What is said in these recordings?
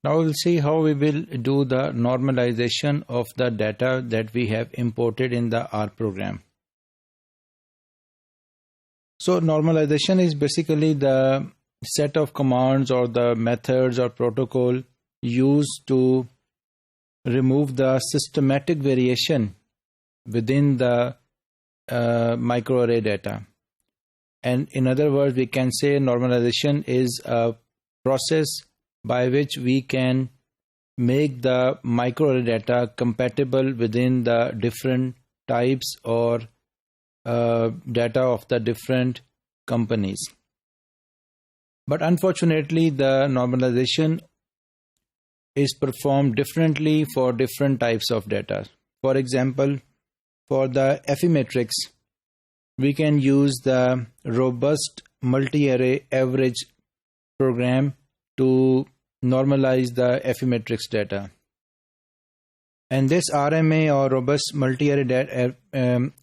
Now we'll see how we will do the normalization of the data that we have imported in the R program. So normalization is basically the set of commands or the methods or protocol used to remove the systematic variation within the microarray data. And in other words, we can say normalization is a process by which we can make the microarray data compatible within the different types or data of the different companies. But unfortunately, the normalization is performed differently for different types of data. For example, for the FE matrix, we can use the robust multi-array average program to normalize the FE matrix data. And this RMA or robust multi-array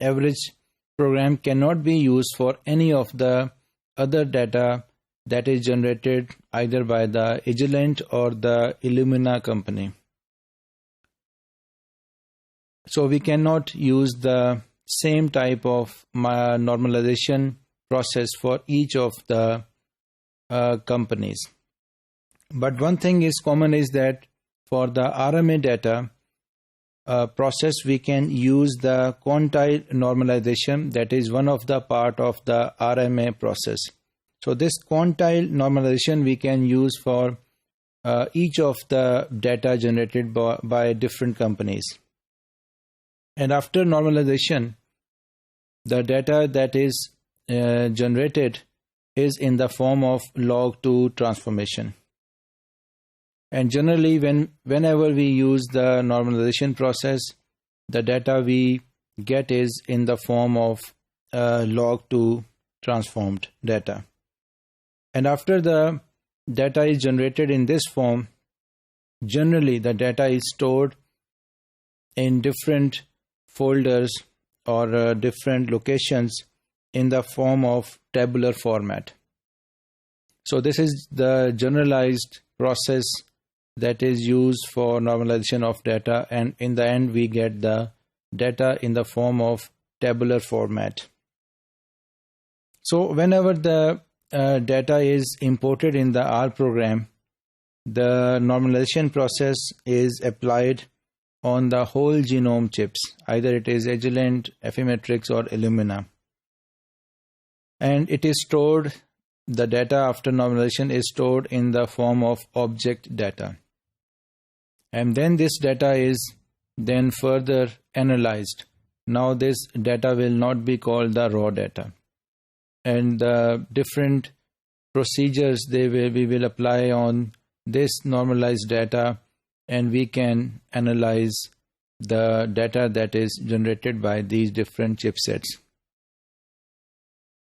average program cannot be used for any of the other data that is generated either by the Agilent or the Illumina company. So we cannot use the same type of normalization process for each of the companies. But one thing is common is that for the RMA data process, we can use the quantile normalization, that is one of the part of the RMA process. So this quantile normalization we can use for each of the data generated by different companies. And after normalization, the data that is generated is in the form of log2 transformation. And generally, whenever we use the normalization process, the data we get is in the form of log2 transformed data. And after the data is generated in this form, generally the data is stored in different folders or different locations in the form of tabular format. So this is the generalized process that is used for normalization of data, and in the end we get the data in the form of tabular format. So whenever the data is imported in the R program, the normalization process is applied on the whole genome chips, either it is Agilent, FE matrix or Illumina. And it is stored, the data after normalization is stored in the form of object data. And then this data is then further analyzed. Now this data will not be called the raw data. And the different procedures we will apply on this normalized data, and we can analyze the data that is generated by these different chipsets.